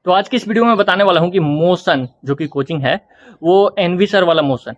तो आज की इस वीडियो में बताने वाला हूँ कि मोशन जो कि कोचिंग है वो एनवी सर वाला मोशन,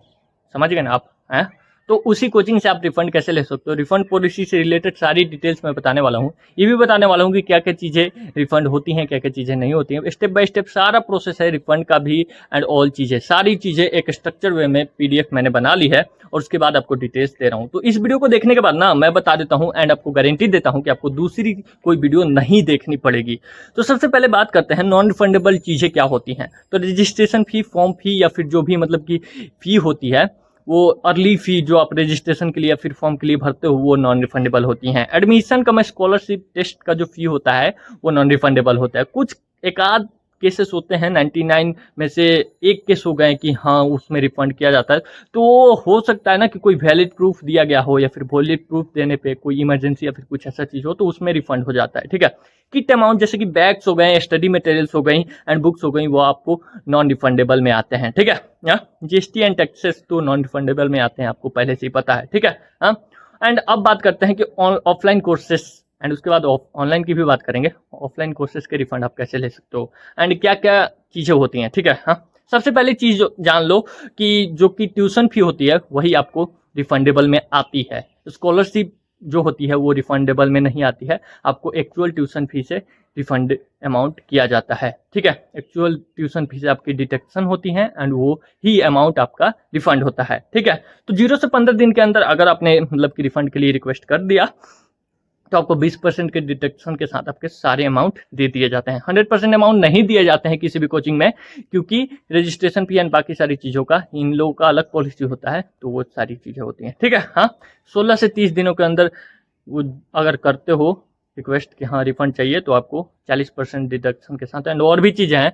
समझ गए ना आप हैं। तो उसी कोचिंग से आप रिफंड कैसे ले सकते हो, रिफंड पॉलिसी से रिलेटेड सारी डिटेल्स मैं बताने वाला हूँ। ये भी बताने वाला हूँ कि क्या क्या चीज़ें रिफंड होती हैं, क्या क्या चीज़ें नहीं होती हैं। स्टेप बाय स्टेप सारा प्रोसेस है रिफंड का भी एंड ऑल चीज़ें, सारी चीज़ें एक स्ट्रक्चर वे में पीडीएफ मैंने बना ली है और उसके बाद आपको डिटेल्स दे रहा हूँ। तो इस वीडियो को देखने के बाद ना मैं बता देता हूँ एंड आपको गारंटी देता हूँ कि आपको दूसरी कोई वीडियो नहीं देखनी पड़ेगी। तो सबसे पहले बात करते हैं नॉन रिफंडेबल चीज़ें क्या होती हैं। तो रजिस्ट्रेशन फ़ी, फॉर्म फ़ी या फिर जो भी मतलब की फ़ी होती है, वो अर्ली फ़ी जो आप रजिस्ट्रेशन के लिए या फिर फॉर्म के लिए भरते हो वो नॉन रिफंडेबल होती हैं। एडमिशन का स्कॉलरशिप टेस्ट का जो फ़ी होता है वो नॉन रिफंडेबल होता है। कुछ एक आध केसेस होते हैं, 99 में से एक केस हो गए कि हाँ उसमें रिफंड किया जाता है। तो हो सकता है ना कि कोई वैलिड प्रूफ दिया गया हो या फिर वैलिड प्रूफ देने पे कोई इमरजेंसी या फिर कुछ ऐसा चीज़ हो तो उसमें रिफंड हो जाता है। ठीक है, किट अमाउंट जैसे कि बैग्स हो गए, स्टडी मटेरियल्स हो गई एंड बुक्स हो गई, वो आपको नॉन रिफंडेबल में आते हैं। ठीक है, जीएसटी एंड टैक्सेस तो नॉन रिफंडेबल में आते हैं, आपको पहले से ही पता है। ठीक है, हाँ। एंड अब बात करते हैं कि ऑफलाइन कोर्सेस एंड उसके बाद ऑनलाइन की भी बात करेंगे। ऑफलाइन कोर्सेज के रिफंड आप कैसे ले सकते हो एंड क्या क्या चीज़ें होती हैं। ठीक है, हाँ। सबसे पहली चीज़ जान लो कि जो कि ट्यूशन फी होती है वही आपको रिफंडेबल में आती है। स्कॉलरशिप जो होती है वो रिफंडेबल में नहीं आती है, आपको एक्चुअल ट्यूशन फी से रिफंड अमाउंट किया जाता है। ठीक है, एक्चुअल ट्यूशन फी से आपकी डिडक्शन होती है एंड वो ही अमाउंट आपका रिफंड होता है। ठीक है, तो 0 से 15 दिन के अंदर अगर आपने मतलब कि रिफंड के लिए रिक्वेस्ट कर दिया तो आपको 20% के डिडक्शन के साथ आपके सारे अमाउंट दे दिए जाते हैं। 100% अमाउंट नहीं दिए जाते हैं किसी भी कोचिंग में, क्योंकि रजिस्ट्रेशन फी एंड बाकी सारी चीज़ों का इन लोगों का अलग पॉलिसी होता है, तो वो सारी चीज़ें होती हैं। ठीक है, हाँ। 16 से 30 दिनों के अंदर वो अगर करते हो रिक्वेस्ट कि हाँ रिफंड चाहिए तो आपको 40% डिडक्शन के साथ एंड और भी चीज़ें हैं।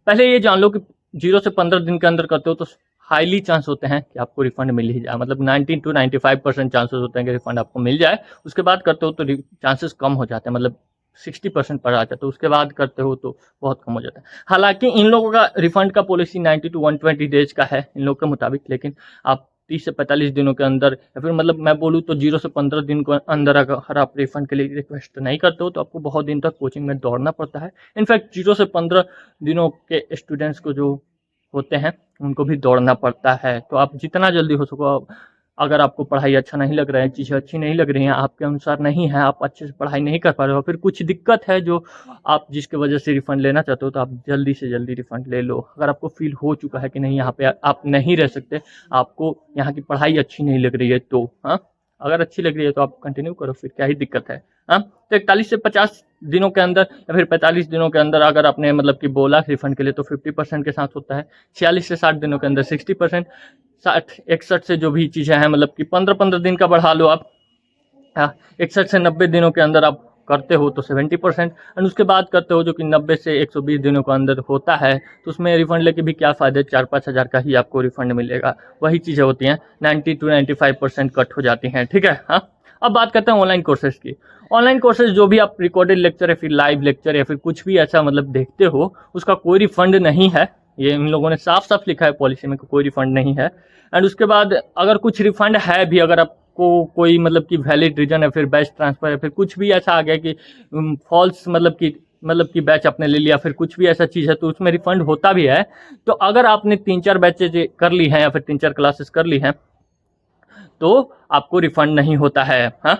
पहले ये जान लो कि 0 से 15 दिन के अंदर करते हो तो हाईली चांस होते हैं कि आपको रिफंड मिल ही जाए, मतलब 90 to 95% चांसेस होते हैं कि रिफंड आपको मिल जाए। उसके बाद करते हो तो चांसेस कम हो जाते हैं, मतलब 60% पर आ जाता है। तो उसके बाद करते हो तो बहुत कम हो जाता है। हालांकि इन लोगों का रिफंड का पॉलिसी 90 to 120 डेज का है इन लोगों के मुताबिक, लेकिन आप 30 से 45 दिनों के अंदर या फिर मतलब मैं बोलूँ तो 0 से 15 दिन के अंदर अगर आप रिफंड के लिए रिक्वेस्ट नहीं करते हो तो आपको बहुत दिन तक कोचिंग में दौड़ना पड़ता है। इनफैक्ट 0 से 15 दिनों के स्टूडेंट्स को जो होते हैं उनको भी दौड़ना पड़ता है। तो आप जितना जल्दी हो सको, अगर आपको पढ़ाई अच्छा नहीं लग रहा है, चीज़ें अच्छी नहीं लग रही हैं, आपके अनुसार नहीं है, आप अच्छे से पढ़ाई नहीं कर पा रहे हो, फिर कुछ दिक्कत है जो आप जिसकी वजह से रिफ़ंड लेना चाहते हो, तो आप जल्दी से जल्दी रिफ़ंड ले लो। अगर आपको फ़ील हो चुका है कि नहीं यहाँ पे आप नहीं रह सकते, आपको यहाँ की पढ़ाई अच्छी नहीं लग रही है, तो हाँ, अगर अच्छी लग रही है तो आप कंटिन्यू करो, फिर क्या ही दिक्कत है। हाँ, तो 41 से 50 दिनों के अंदर या फिर 45 दिनों के अंदर अगर आपने मतलब कि बोला रिफंड के लिए तो 50% के साथ होता है। 46 से 60 दिनों के अंदर 60%, 60-61 से जो भी चीज़ें हैं मतलब कि 15-15 दिन का बढ़ा लो आप, हाँ, 61 से 90 दिनों के अंदर आप करते हो तो 70% एंड उसके बाद करते हो जो कि 90 से 120 दिनों के अंदर होता है, तो उसमें रिफंड लेके भी क्या फ़ायदा, 4-5 हज़ार का ही आपको रिफंड मिलेगा। वही चीज़ें होती हैं, 90 to 95% कट हो जाती हैं। ठीक है, हाँ। अब बात करते हैं ऑनलाइन कोर्सेज की। ऑनलाइन कोर्सेज जो भी आप रिकॉर्डेड लेक्चर या फिर लाइव लेक्चर या फिर कुछ भी ऐसा मतलब देखते हो, उसका कोई रिफंड नहीं है। ये इन लोगों ने साफ साफ लिखा है पॉलिसी में कि कोई रिफंड नहीं है। एंड उसके बाद अगर कुछ रिफंड है भी, अगर आपको कोई मतलब कि वैलिड रीजन या फिर बैच ट्रांसफर या फिर कुछ भी ऐसा आ गया कि फॉल्स मतलब कि बैच आपने ले लिया, फिर कुछ भी ऐसा चीज़ है तो उसमें रिफंड होता भी है। तो अगर आपने 3-4 बैचेज कर ली हैं या फिर 3-4 क्लासेस कर ली हैं तो आपको रिफंड नहीं होता है। हाँ,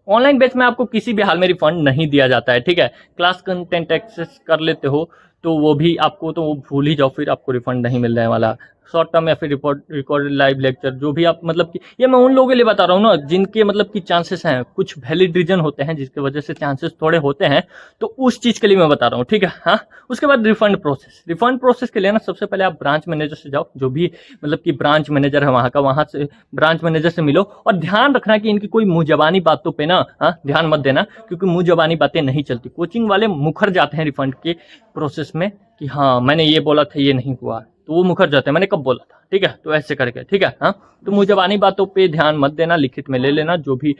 ऑनलाइन बेस में आपको किसी भी हाल में रिफंड नहीं दिया जाता है। ठीक है, क्लास कंटेंट एक्सेस कर लेते हो तो वो भी आपको तो वो भूल ही जाओ, फिर आपको रिफंड नहीं मिलने वाला। शॉर्ट टर्म या फिर रिकॉर्डेड लाइव लेक्चर जो भी आप मतलब कि, ये मैं उन लोगों के लिए बता रहा हूँ ना जिनके मतलब कि चांसेस हैं, कुछ वैलिड रीजन होते हैं जिसकी वजह से चांसेस थोड़े होते हैं, तो उस चीज़ के लिए मैं बता रहा हूँ। ठीक है, हाँ। उसके बाद रिफंड प्रोसेस के लिए ना सबसे पहले आप ब्रांच मैनेजर से जाओ, जो भी मतलब कि ब्रांच मैनेजर है वहाँ का, वहाँ से ब्रांच मैनेजर से मिलो और ध्यान रखना कि इनकी कोई मुँह जबानी बातों पे ना, हाँ, ध्यान मत देना, क्योंकि मुँह जबानी बातें नहीं चलती। कोचिंग वाले मुखर जाते हैं रिफंड के प्रोसेस में कि हाँ मैंने ये बोला था ये नहीं हुआ, तो वो मुखर जाते हैं मैंने कब बोला था। ठीक है, तो ऐसे करके। ठीक है, हाँ। तो मुँह जबानी बातों पे ध्यान मत देना, लिखित में ले लेना जो भी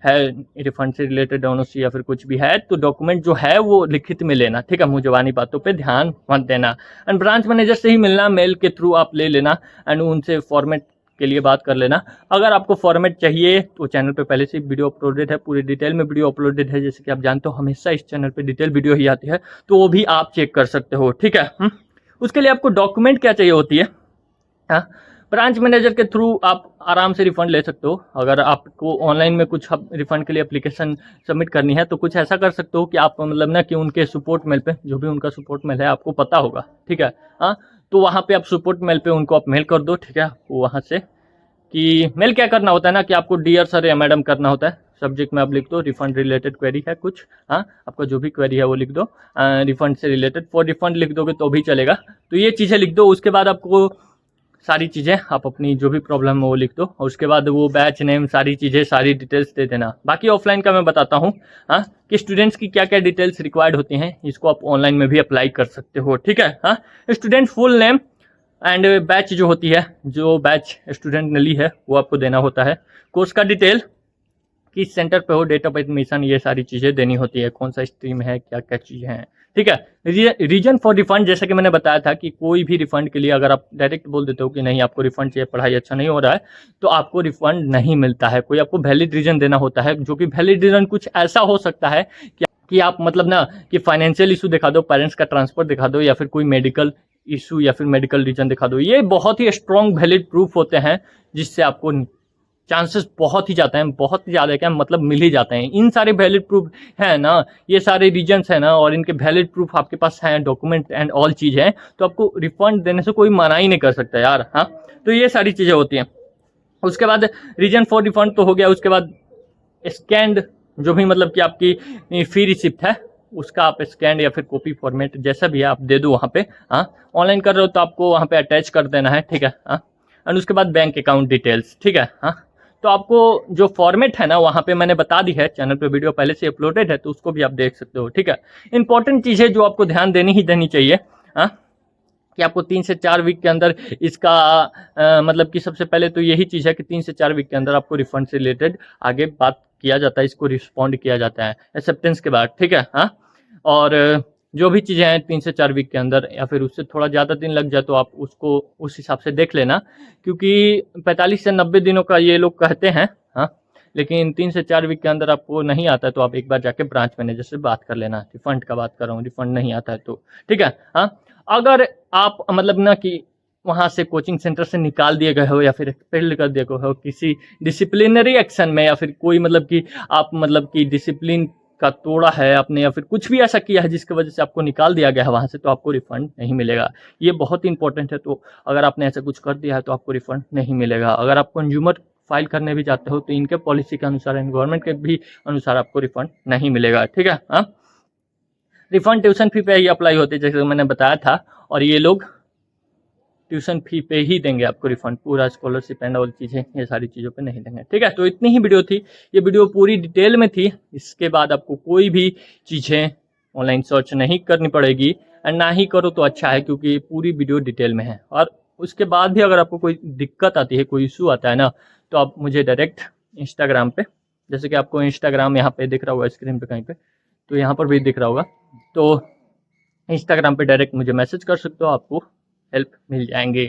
है रिफंड से रिलेटेड डोनोसी या फिर कुछ भी है तो डॉक्यूमेंट जो है वो लिखित में लेना। ठीक है, मुँह जबानी बातों पे ध्यान मत देना। एंड ब्रांच मैनेजर से ही मिलना, मेल के थ्रू आप ले लेना एंड उनसे फॉर्मेट के लिए बात कर लेना। अगर आपको फॉर्मेट चाहिए तो चैनल पे पहले से वीडियो अपलोडेड है, पूरी डिटेल में वीडियो अपलोडेड है, जैसे कि आप जानते हो हमेशा इस चैनल पे डिटेल वीडियो ही आती है, तो वो भी आप चेक कर सकते हो, ठीक है। उसके लिए आपको डॉक्यूमेंट क्या चाहिए होती है, हाँ, ब्रांच मैनेजर के थ्रू आप आराम से रिफंड ले सकते हो। अगर आपको ऑनलाइन में कुछ रिफंड के लिए एप्लीकेशन सबमिट करनी है तो कुछ ऐसा कर सकते हो कि आप मतलब ना कि उनके सपोर्ट मेल पे, जो भी उनका सपोर्ट मेल है आपको पता होगा, ठीक है, हाँ, तो वहाँ पे आप सपोर्ट मेल पे उनको आप मेल कर दो, ठीक है। वहाँ से कि मेल क्या करना होता है ना कि आपको डियर सर या मैडम करना होता है, सब्जेक्ट में आप लिख दो रिफंड रिलेटेड क्वेरी है कुछ, हाँ, आपका जो भी क्वेरी है वो लिख दो, रिफंड से रिलेटेड, फॉर रिफंड लिख दोगे तो भी चलेगा। तो ये चीज़ें लिख दो, उसके बाद आपको सारी चीज़ें आप अपनी जो भी प्रॉब्लम है वो लिख दो, और उसके बाद वो बैच नेम सारी चीज़ें सारी डिटेल्स दे देना। बाकी ऑफलाइन का मैं बताता हूँ, हाँ, कि स्टूडेंट्स की क्या क्या डिटेल्स रिक्वायर्ड होती हैं, इसको आप ऑनलाइन में भी अप्लाई कर सकते हो, ठीक है, हाँ। Student full name and batch जो होती है, जो बैच स्टूडेंट ने ली है वो आपको देना होता है। कोर्स का डिटेल, किस सेंटर पे हो, डेट ऑफ एडमिशन, ये सारी चीज़ें देनी होती है, कौन सा स्ट्रीम है, क्या क्या चीज़ें हैं, ठीक है। रीजन फॉर रिफंड, जैसा कि मैंने बताया था कि कोई भी रिफंड के लिए अगर आप डायरेक्ट बोल देते हो कि नहीं आपको रिफंड चाहिए, पढ़ाई अच्छा नहीं हो रहा है, तो आपको रिफंड नहीं मिलता है। कोई आपको वैलिड रीजन देना होता है, जो कि वैलिड रीजन कुछ ऐसा हो सकता है कि आप मतलब ना कि फाइनेंशियल इशू दिखा दो, पेरेंट्स का ट्रांसफर दिखा दो, या फिर कोई मेडिकल इशू या फिर मेडिकल रीजन दिखा दो। ये बहुत ही स्ट्रॉन्ग वैलिड प्रूफ होते हैं जिससे आपको चांसेस बहुत ही जाते हैं, बहुत ही ज़्यादा क्या मतलब मिल ही जाते हैं। इन सारे वैलिड प्रूफ है ना, ये सारे रीजन्स है ना, और इनके वैलिड प्रूफ आपके पास हैं, डॉक्यूमेंट एंड ऑल चीज़ है, तो आपको रिफंड देने से कोई मना ही नहीं कर सकता यार, हाँ। तो ये सारी चीज़ें होती हैं। उसके बाद रीजन फॉर रिफंड तो हो गया, उसके बाद स्कैंड जो भी मतलब कि आपकी फी रिसिप्ट है उसका आप स्कैन या फिर कॉपी फॉर्मेट जैसा भी है आप दे दो वहाँ पे, हाँ। ऑनलाइन कर रहे हो तो आपको वहाँ पे अटैच कर देना है, ठीक है, हाँ। एंड उसके बाद बैंक अकाउंट डिटेल्स, ठीक है, हाँ। तो आपको जो फॉर्मेट है ना वहाँ पे मैंने बता दी है, चैनल पे वीडियो पहले से अपलोडेड है, तो उसको भी आप देख सकते हो, ठीक है। इंपॉर्टेंट चीज़ है जो आपको ध्यान देनी ही देनी चाहिए, हाँ, कि आपको 3 से 4 वीक के अंदर इसका मतलब कि सबसे पहले तो यही चीज़ है कि 3 से 4 वीक के अंदर आपको रिफंड से रिलेटेड आगे बात किया जाता है, इसको रिस्पॉन्ड किया जाता है एक्सेप्टेंस के बाद, ठीक है, हाँ। और जो भी चीज़ें हैं 3 से 4 वीक के अंदर या फिर उससे थोड़ा ज़्यादा दिन लग जाए तो आप उसको उस हिसाब से देख लेना, क्योंकि 45 से 90 दिनों का ये लोग कहते हैं, हाँ। लेकिन 3 से 4 वीक के अंदर आपको नहीं आता है तो आप एक बार जाके ब्रांच मैनेजर से बात कर लेना, रिफंड का बात कर रहा हूँ, रिफंड नहीं आता है तो, ठीक है, हाँ। अगर आप मतलब ना कि वहाँ से कोचिंग सेंटर से निकाल दिए गए हो या फिर एक्सपेल कर दिए गए हो किसी डिसिप्लिनरी एक्शन में, या फिर कोई मतलब कि आप मतलब कि डिसिप्लिन का तोड़ा है आपने, या फिर कुछ भी ऐसा किया है जिसकी वजह से आपको निकाल दिया गया है वहाँ से, तो आपको रिफंड नहीं मिलेगा। ये बहुत ही इंपॉर्टेंट है। तो अगर आपने ऐसा कुछ कर दिया है तो आपको रिफंड नहीं मिलेगा। अगर आप कंज्यूमर फाइल करने भी जाते हो तो इनके पॉलिसी के अनुसार, गवर्नमेंट के भी अनुसार आपको रिफंड नहीं मिलेगा, ठीक है, हाँ। रिफंड ट्यूशन फी पे ही अप्लाई होती है जैसे मैंने बताया था, और ये लोग ट्यूशन फी पे ही देंगे आपको रिफंड, पूरा स्कॉलरशिप एंड ऑल चीज़ें ये सारी चीज़ों पे नहीं देंगे, ठीक है। तो इतनी ही वीडियो थी, ये वीडियो पूरी डिटेल में थी। इसके बाद आपको कोई भी चीज़ें ऑनलाइन सर्च नहीं करनी पड़ेगी, एंड ना ही करो तो अच्छा है, क्योंकि पूरी वीडियो डिटेल में है। और उसके बाद भी अगर आपको कोई दिक्कत आती है, कोई इशू आता है ना, तो आप मुझे डायरेक्ट इंस्टाग्राम पे, जैसे कि आपको इंस्टाग्राम यहाँ पे दिख रहा होगा स्क्रीन पे कहीं पे, तो यहाँ पर भी दिख रहा होगा, तो इंस्टाग्राम पे डायरेक्ट मुझे मैसेज कर सकते हो, आपको हेल्प मिल जाएंगे।